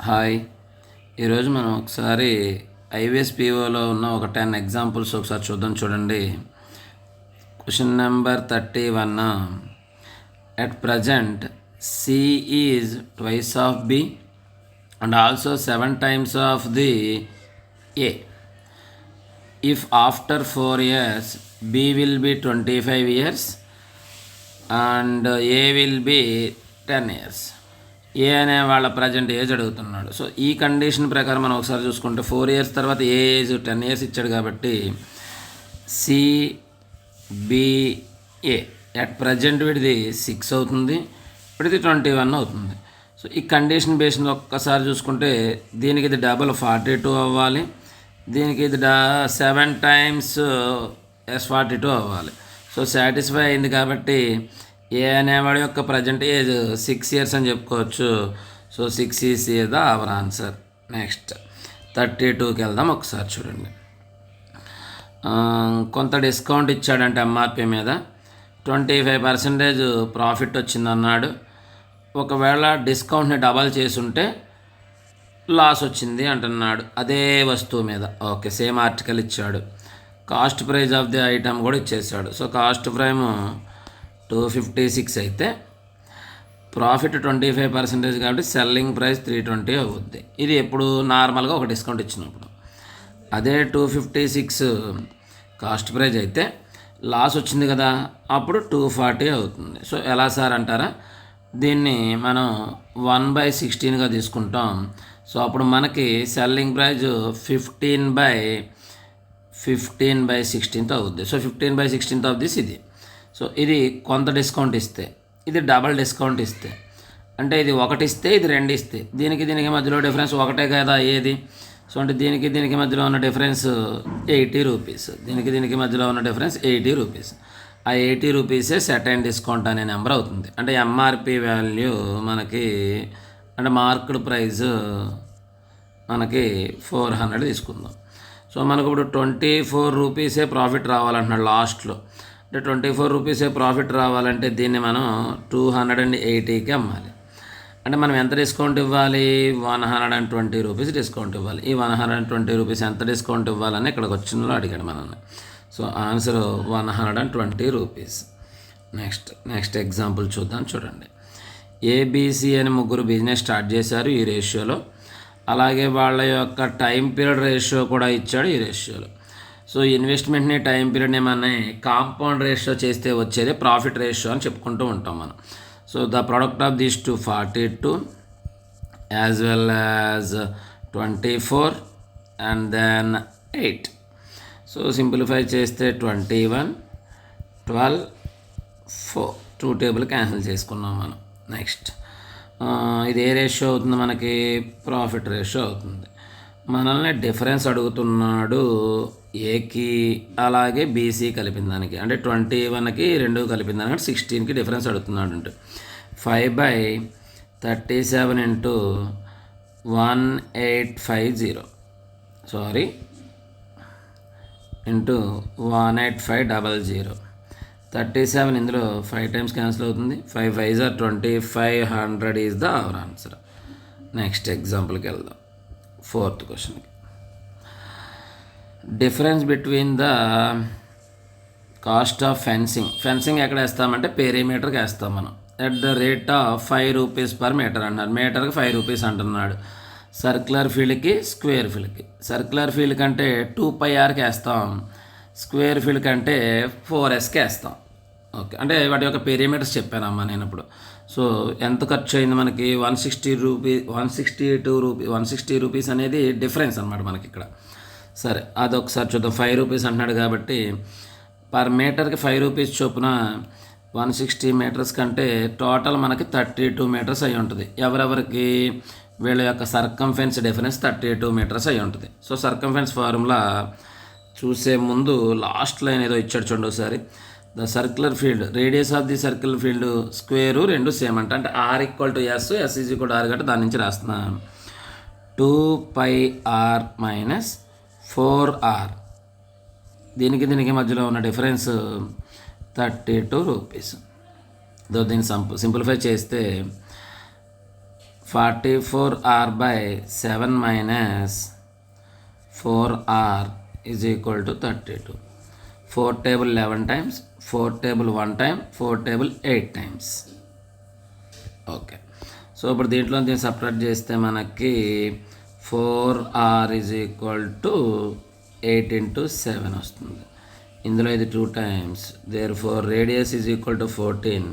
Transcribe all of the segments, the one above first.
Hi. ఈరోజు మనం ఒకసారి ఐవీఎస్పీఓలో ఉన్న ఒక 10 ఎగ్జాంపుల్స్ ఒకసారి చూడండి. Question number 31. At present C is twice of B and also 7 times of the A. If after 4 years B will be 25 years and A will be 10 years. A అనే వాళ్ళ present age అడుగుతున్నాడు. So ఈ condition ప్రకారం మనం ఒకసారి చూసుకుంటే 4 years తర్వాత ఏ age 10 years ఇచ్చాడు కాబట్టి సిబిఏ అట్ ప్రజెంట్ వీడిది 6 అవుతుంది, వీడిది 21 అవుతుంది. సో ఈ కండిషన్ బేస్డ్ ఒక్కసారి చూసుకుంటే దీనికి ఇది డబల్ 42 అవ్వాలి, దీనికి ఇది 7 times S42 అవ్వాలి. సో సాటిస్ఫై అయింది కాబట్టి ఏ అనేవాడి యొక్క ప్రజెంట్ ఏజ్ 6 years అని చెప్పుకోవచ్చు. So 6 is the our answer. Next 32కి వెళ్దాం. ఒకసారి చూడండి. కొంత డిస్కౌంట్ ఇచ్చాడంటే ఎంఆర్పి మీద 25% ప్రాఫిట్ వచ్చిందన్నాడు. ఒకవేళ డిస్కౌంట్ని డబల్ చేసుంటే లాస్ వచ్చింది అంటున్నాడు అదే వస్తువు మీద. ఓకే, సేమ్ ఆర్టికల్ ఇచ్చాడు. Cost price of the item కూడా ఇచ్చేసాడు. సో కాస్ట్ ప్రైమ్ 256 అయితే ప్రాఫిట్ 25% కాబట్టి సెల్లింగ్ ప్రైస్ 320 అవుద్ది. ఇది ఎప్పుడు నార్మల్గా ఒక డిస్కౌంట్ ఇచ్చినప్పుడు. అదే 256 కాస్ట్ ప్రైస్ అయితే లాస్ వచ్చింది కదా, అప్పుడు 240 అవుతుంది. సో ఎలా సార్ అంటారా, దీన్ని మనం 1/16గా తీసుకుంటాం. సో అప్పుడు మనకి సెల్లింగ్ ప్రైజ్ 15/16 అవుద్ది. సో 15/16 ఆఫ్ దిస్ ఇది. సో ఇది కొంత డిస్కౌంట్ ఇస్తే, ఇది డబల్ డిస్కౌంట్ ఇస్తే, అంటే ఇది 1 ఇస్తే ఇది 2 ఇస్తే, దీనికి మధ్యలో డిఫరెన్స్ 1 కదా ఏది. సో అంటే దీనికి మధ్యలో ఉన్న డిఫరెన్స్ 80 రూపీస్, దీనికి మధ్యలో ఉన్న డిఫరెన్స్ 80 రూపీస్. ఆ 80 రూపీసే సెట్ అండ్ డిస్కౌంట్ అనే నెంబర్ అవుతుంది. అంటే ఎంఆర్పి వాల్యూ మనకి, అంటే మార్క్డ్ ప్రైస్ మనకి 400 తీసుకుందాం. సో మనకు ఇప్పుడు 24 రూపీసే ప్రాఫిట్ రావాలంటున్నాడు లాస్ట్లో. అంటే 24 రూపీసే ప్రాఫిట్ రావాలంటే దీన్ని మనం 280కి అమ్మాలి. అంటే మనం ఎంత డిస్కౌంట్ ఇవ్వాలి, 120 రూపీస్ డిస్కౌంట్ ఇవ్వాలి. ఈ 120 రూపీస్ ఎంత డిస్కౌంట్ ఇవ్వాలని ఇక్కడికి వచ్చినలో అడిగాడు మనల్ని. So answer 120 rupees. Next example చూడండి. ఏబిసి అని ముగ్గురు బిజినెస్ స్టార్ట్ చేశారు ఈ రేషియోలో. అలాగే వాళ్ళ యొక్క టైం పీరియడ్ రేషియో కూడా ఇచ్చాడు ఈ రేషియోలో. సో ఇన్వెస్ట్మెంట్ని టైం పీరియడ్ని మన కాంపౌండ్ రేషియో చేస్తే వచ్చేది ప్రాఫిట్ రేషియో అని చెప్పుకుంటూ ఉంటాం మనం. So the product of this 42 as well as 24 and then 8. So simplify చేస్తే 21, 12, 4 2 టేబుల్ క్యాన్సిల్ చేసుకున్నాం మనం. నెక్స్ట్ ఇది ఏ రేషియో అవుతుంది మనకి, ప్రాఫిట్ రేషియో అవుతుంది. మనల్ని డిఫరెన్స్ అడుగుతున్నాడు ఏకి అలాగే బీసీ కలిపిన దానికి, అంటే 21కి 2 కలిపిన దానికి 16కి డిఫరెన్స్ అడుగుతున్నాడు. అంటే 5/37 ఇంటూ 1850 ఇంటూ 18500. 37 ఇందులో 5 times క్యాన్సిల్ అవుతుంది. 5 5s are 2500 is the our answer. Next ఎగ్జాంపుల్కి వెళ్దాం. 4th క్వశ్చన్కి. Difference between the cost of fencing ఎక్కడ వేస్తామంటే పెరిమీటర్కి వేస్తాం మనం. At the rate of 5 rupees per metre అన్నారు. మీటర్కి 5 రూపీస్ అంటున్నాడు. సర్క్యులర్ ఫీల్డ్కి స్క్వేర్ ఫీల్డ్కి. సర్క్యులర్ ఫీల్డ్ కంటే 2πrకి వేస్తాం, స్క్వేర్ ఫీల్డ్ కంటే 4sకి వేస్తాం. ఓకే, అంటే వాటి యొక్క పెరిమీటర్స్ చెప్పానమ్మా నేను ఇప్పుడు. సో ఎంత ఖర్చు అయింది మనకి, 160 రూపీస్ అనేది డిఫరెన్స్ అనమాట మనకి ఇక్కడ. సరే అదొకసారి చూద్దాం. 5 రూపీస్ అంటున్నాడు కాబట్టి పర్ మీటర్కి 5 రూపీస్ చొప్పున 160 మీటర్స్ కంటే టోటల్ మనకి 32 మీటర్స్ అయి ఉంటుంది. ఎవరెవరికి, వీళ్ళ యొక్క సర్కంఫరెన్స్ డిఫరెన్స్ 32 మీటర్స్ అయి ఉంటుంది. సో సర్కంఫరెన్స్ ఫార్ములా చూసే ముందు లాస్ట్ లైన్ ఏదో ఇచ్చాడు చూడండి ఒకసారి. The circular field radius of the circle field square 2 same అంటే R = S, S = R కాబట్టి దాని నుంచి రాస్తున్నాను. 2πr minus 4r. దీనికి మధ్యలో ఉన్న డిఫరెన్స్ 32 రూపీస్. దీన్ని సింప్లిఫై చేస్తే 44r by 7 minus 4r is equal to 32. 4 table 11 times, 4 table 1 time, 4 table 8 times. Okay, so ఇప్పుడు దీంట్లో దీన్ని సపరేట్ చేస్తే మనకి 4r is equal to 8 into 7 వస్తుంది. ఇందులో ఇది 2 times, therefore radius is equal to 14.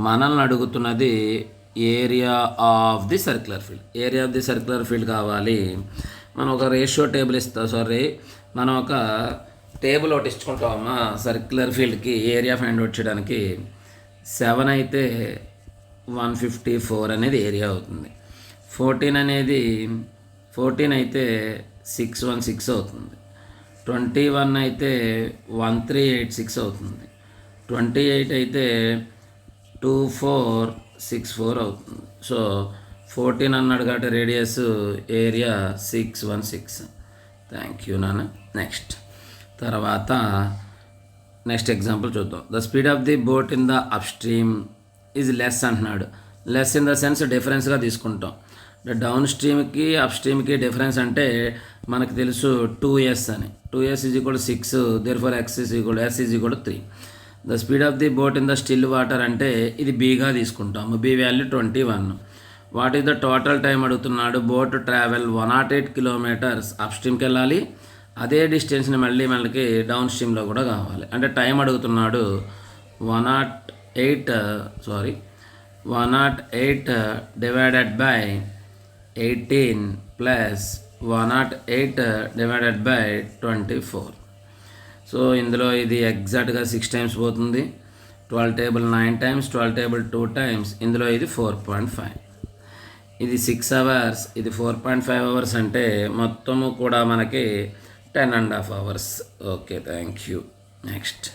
మనల్ని అడుగుతున్నది area of the circular field. Area of the circular field కావాలి. మనం ఒక రేషియో టేబుల్ మనం ఒక టేబుల్ ఒకటి ఇచ్చుకుంటామమ్మా సర్క్యులర్ ఫీల్డ్కి ఏరియా ఫైండ్ అవుట్ చేయడానికి. 7 అయితే 154 అనేది ఏరియా అవుతుంది. 14 అయితే 616 అవుతుంది. 21 అయితే 1386 అవుతుంది. 28 అయితే 2464 అవుతుంది. సో 14 అన్నాడు కాబట్టి రేడియస్ ఏరియా 616. థ్యాంక్ యూ నాన్న. నెక్స్ట్ ఎగ్జాంపుల్ చూద్దాం. The speed of the boat in the upstream is less అంటున్నాడు. లెస్ ఇన్ ద సెన్స్ డిఫరెన్స్గా తీసుకుంటాం. డౌన్ స్ట్రీమ్కి అప్ స్ట్రీమ్కి డిఫరెన్స్ అంటే మనకు తెలుసు 2s అని. 2s is equal 6, therefore s is equal 3. The speed of the boat in the still water అంటే ఇది బీగా తీసుకుంటాము. B value 21. What is the total time అడుగుతున్నాడు. బోట్ ట్రావెల్ 108 కిలోమీటర్స్ అప్ స్ట్రీమ్కి వెళ్ళాలి. అదే డిస్టెన్స్ని మళ్ళీ మనకి డౌన్ స్ట్రీమ్లో కూడా కావాలి. అంటే టైం అడుగుతున్నాడు 108 divided by 18 plus 108 divided by 24. So ఇందులో ఇది ఎగ్జాక్ట్గా 6 times పోతుంది. 12 table 9 times, 12 table 2 times. ఇందులో ఇది 4.5. ఇది 6 hours, ఇది 4.5 hours. అంటే మొత్తము కూడా మనకి 10.5 hours. Okay, thank you. Next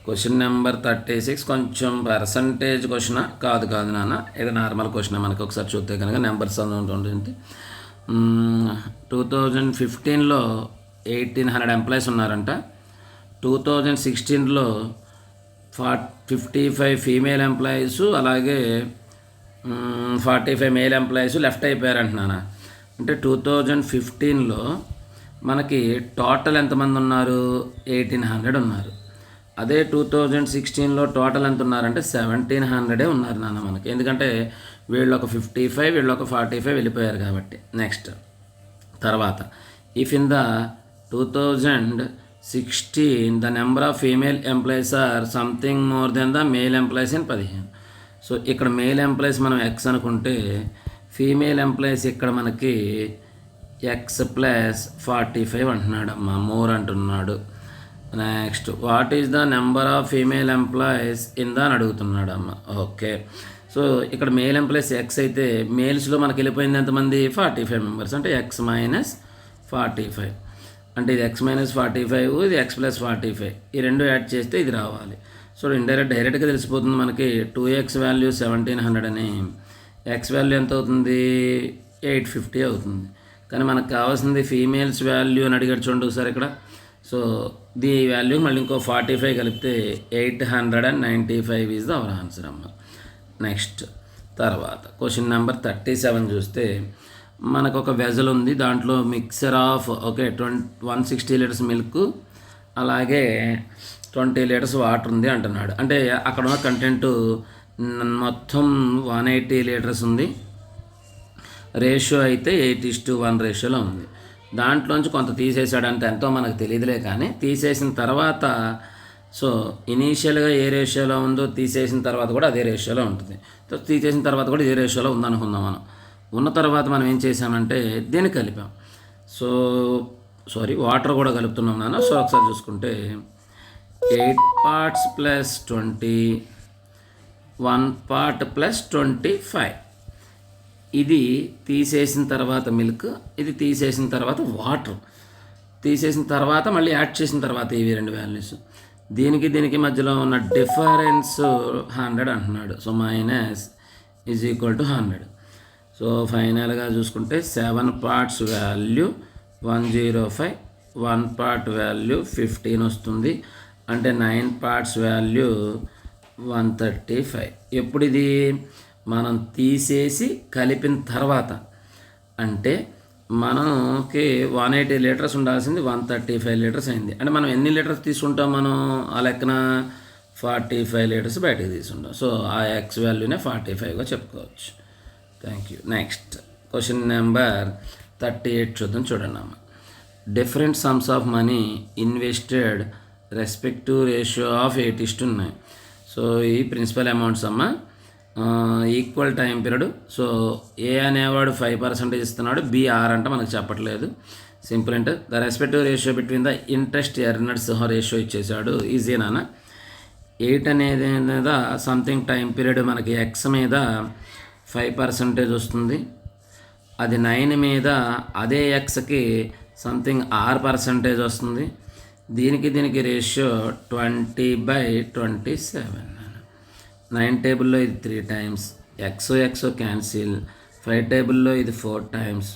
question number 36. కొంచెం పర్సంటేజ్ క్వశ్చన్ కాదు నాన్న, ఇది నార్మల్ క్వశ్చన్. మనకి ఒకసారి చూస్తే కనుక నెంబర్స్ ఉంటుంది. 2015లో 1800 ఎంప్లాయీస్ ఉన్నారంట. 2016లో 55 ఫీమేల్ ఎంప్లాయీస్, అలాగే 45 మేల్ ఎంప్లాయీస్ లెఫ్ట్ అయిపోయారంటున్నాను. అంటే 2015లో మనకి టోటల్ ఎంతమంది ఉన్నారు, 1800 ఉన్నారు. అదే 2016లో టోటల్ ఎంత ఉన్నారంటే 1700 ఉన్నారు నాన్న మనకి. ఎందుకంటే వీళ్ళు ఒక 55, వీళ్ళు ఒక 45 వెళ్ళిపోయారు కాబట్టి. నెక్స్ట్ తర్వాత, if in the 2016 the number of female employees or something more than the male employees in 15. So ఇక్కడ మేల్ ఎంప్లాయీస్ మనం ఎక్స్ అనుకుంటే, ఫీమేల్ ఎంప్లాయీస్ ఇక్కడ మనకి ఎక్స్ ప్లస్ 45 అంటున్నాడమ్మా, మోర్ అంటున్నాడు. Next, what is the number of female employees in the అని అడుగుతున్నాడమ్మా. Okay, so ఇక్కడ male employees X అయితే మేల్స్లో మనకి వెళ్ళిపోయింది ఎంతమంది, 45 మెంబర్స్. అంటే ఎక్స్ మైనస్ 45, అంటే ఇది ఎక్స్ మైనస్ 45, ఇది ఎక్స్ ప్లస్ 45, ఈ రెండు యాడ్ చేస్తే ఇది రావాలి. సో డైరెక్ట్గా తెలిసిపోతుంది మనకి 2x వాల్యూ 1700 అని, ఎక్స్ వాల్యూ ఎంత అవుతుంది, 850 అవుతుంది. కానీ మనకు కావాల్సింది ఫీమేల్స్ వాల్యూ అని అడిగాడు చూడండి ఒకసారి ఇక్కడ. సో దీ వాల్యూ మళ్ళీ ఇంకో 45 కలిపితే 895 ఈజ్ ద అవర్ ఆన్సర్ అమ్మ. నెక్స్ట్ తర్వాత క్వశ్చన్ నెంబర్ 37 చూస్తే, మనకు ఒక వెజల్ ఉంది, దాంట్లో మిక్సర్ ఆఫ్ 160 లీటర్స్ మిల్క్, అలాగే 20 లీటర్స్ వాటర్ ఉంది అంటున్నాడు. అంటే అక్కడ ఉన్న కంటెంట్ మొత్తం 180 లీటర్స్ ఉంది. రేషియో అయితే 8:1 రేషియోలో ఉంది. దాంట్లోంచి కొంత తీసేసాడంటే ఎంతో మనకు తెలియదులే, కానీ తీసేసిన తర్వాత సో ఇనీషియల్గా ఏ రేషియోలో ఉందో తీసేసిన తర్వాత కూడా అదే రేషియోలో ఉంటుంది. తీసేసిన తర్వాత కూడా ఇదే రేషియోలో ఉందనుకుందాం. మనం ఉన్న తర్వాత మనం ఏం చేసామంటే దీన్ని కలిపాం. సో వాటర్ కూడా కలుపుతున్నాం నాన్న. సో ఒకసారి చూసుకుంటే 8 parts ప్లస్ 20, 1 part ప్లస్ 25. ఇది తీసేసిన తర్వాత మిల్క్, ఇది తీసేసిన తర్వాత వాటర్, తీసేసిన తర్వాత మళ్ళీ యాడ్ చేసిన తర్వాత ఇవి రెండు వాల్యూస్. దీనికి మధ్యలో ఉన్న డిఫరెన్స్ 100 అంటున్నాడు. So minus is equal to 100. So ఫైనల్గా చూసుకుంటే 7 parts వాల్యూ 105, 1 part వాల్యూ 15 వస్తుంది. అంటే 9 parts వాల్యూ 135. ఎప్పుడు ఇది మనం తీసేసి కలిపిన తర్వాత, అంటే మనకి 180 లీటర్స్ ఉండాల్సింది 135 లీటర్స్ అయింది. అంటే మనం ఎన్ని లీటర్స్ తీసుకుంటాం, మనం ఆ లెక్కన 45 లీటర్స్ బయటకు తీసుకుంటాం. సో ఆ ఎక్స్ వాల్యూనే 45గా చెప్పుకోవచ్చు. Thank you. Next question number 38 చూద్దాం. చూడండి అమ్మ, different sums of money invested respective ratio of 8:9. So ఈ ప్రిన్సిపల్ అమౌంట్స్ అమ్మ, ఈక్వల్ టైం పీరియడ్. సో ఏ అనేవాడు 5% ఇస్తున్నాడు, బి ఆర్ అంటే మనకు చెప్పట్లేదు. సింపుల్ అంటే the respective ratio between the interest earners ratio ఇచ్చేసాడు. ఈజీనా. 8 అనేది మీద సంథింగ్ టైం పీరియడ్ మనకి ఎక్స్ మీద 5% వస్తుంది. అది 9 మీద అదే ఎక్స్కి సంథింగ్ 6% వస్తుంది. దీనికి రేషియో 20/27. 9 టేబుల్లో ఇది 3 టైమ్స్, ఎక్స్ క్యాన్సిల్. 5 టేబుల్లో ఇది 4 టైమ్స్,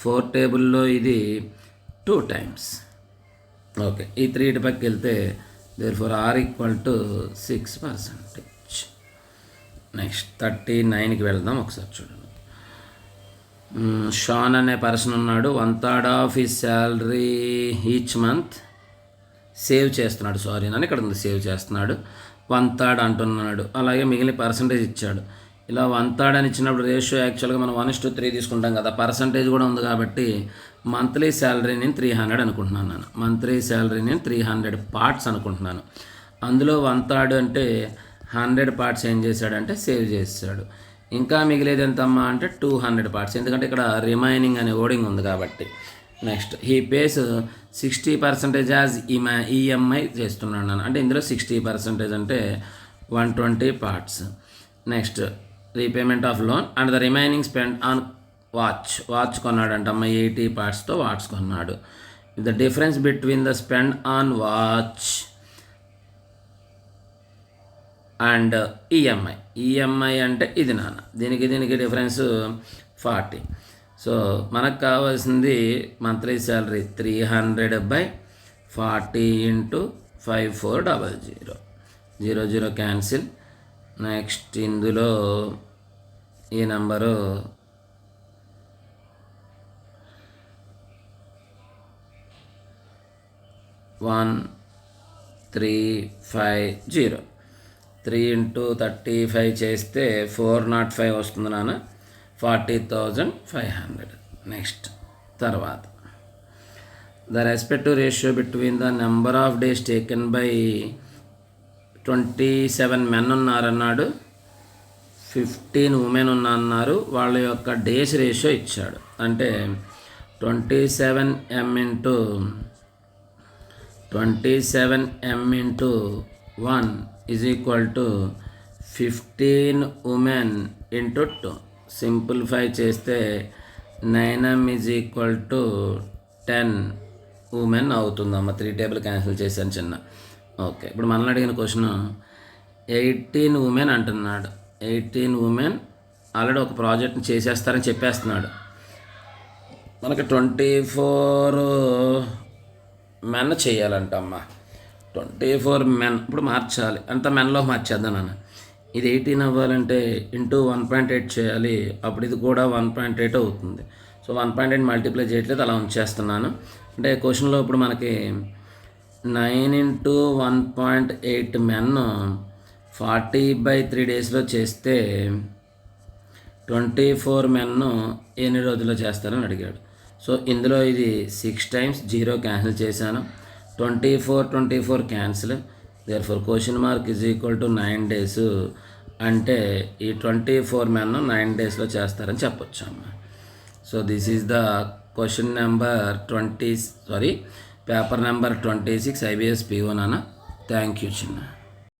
4 టేబుల్లో ఇది 2 టైమ్స్. ఓకే, ఈ 3 ఇటు పక్కకి వెళ్తే therefore r equal to 6%. Next 39కి వెళ్దాం. ఒకసారి చూడండి. షాన్ అనే పర్సన్ ఉన్నాడు. 1/3 of his salary each month save చేస్తున్నాడు. సారీ నన్ను ఇక్కడ ఉంది, సేవ్ చేస్తున్నాడు. 1/3 అంటున్నాడు. అలాగే మిగిలిన పర్సంటేజ్ ఇచ్చాడు. ఇలా 1/3 అని ఇచ్చినప్పుడు రేషియో యాక్చువల్గా మనం 1:3 తీసుకుంటాం కదా, పర్సంటేజ్ కూడా ఉంది కాబట్టి మంత్లీ శాలరీ నేను 300 అనుకుంటున్నాను. మంత్లీ శాలరీ నేను 300 పార్ట్స్ అనుకుంటున్నాను. అందులో 1/3 అంటే 100 పార్ట్స్ ఏం చేశాడంటే సేవ్ చేశాడు. ఇంకా మిగిలేది ఎంతమ్మా అంటే 200 పార్ట్స్, ఎందుకంటే ఇక్కడ రిమైనింగ్ అనే ఓడింగ్ ఉంది కాబట్టి. Next he face 60% as EMI చేస్తున్నాడు నేను, అంటే ఇందులో 60% అంటే 120 parts. Next repayment of loan and the remaining spend on watch కొన్నాడంట అమ్మ, 80 పార్ట్స్తో వాచ్ కొన్నాడు. The difference between the spend on watch and EMI అంటే ఇది నాన్న, దీనికి డిఫరెన్స్ 40. సో మనకు కావాల్సింది మంత్లీ శాలరీ 300/40 × 5400. 00 క్యాన్సిల్. నెక్స్ట్ ఇందులో ఈ నెంబరు 1350. 3 × 35 చేస్తే 405 వస్తుంది నాన్న, 40,500. నెక్స్ట్ తర్వాత the respective ratio between the number of days taken by 27 men ఉన్నారన్నాడు, 15 ఉమెన్ అన్నారు. వాళ్ళ యొక్క డేస్ రేషియో ఇచ్చాడు. అంటే 27m × 1 is equal to 15 women × 2. Simplify చేస్తే 9m is equal to 10 women అవుతుందమ్మా. 3 టేబుల్ క్యాన్సిల్ చేశాను చిన్న. ఓకే, ఇప్పుడు మనల్ని అడిగిన క్వశ్చన్ 18 ఉమెన్ అంటున్నాడు. 18 ఉమెన్ ఆల్రెడీ ఒక ప్రాజెక్ట్ని చేసేస్తారని చెప్పేస్తున్నాడు. మనకి 24 మెన్ చేయాలంటమ్మా. 24 మెన్ ఇప్పుడు మార్చాలి, అంత మెన్లో మార్చేద్దాం నాన్న. ఇది 18 అవ్వాలంటే ఇంటూ 1.8 చేయాలి, అప్పుడు ఇది కూడా 1.8 అవుతుంది. సో 1.8 మల్టిప్లై చేయట్లేదు, అలా ఉంచేస్తున్నాను. అంటే క్వశ్చన్లో ఇప్పుడు మనకి 9 × 1.8 మెన్ 40/3 డేస్లో చేస్తే 24 మెన్ ఎన్ని రోజుల్లో చేస్తారని అడిగాడు. సో ఇందులో ఇది 6 టైమ్స్, 0 క్యాన్సిల్ చేశాను. 24 cancel. Therefore question mark is equal to 9 days. అంటే ఈ 24 మెన్ 9 డేస్లో చేస్తారని చెప్పొచ్చు అమ్మ. So this is the question number paper number 26 IBS PO నాన్న. థ్యాంక్ యూ చిన్న.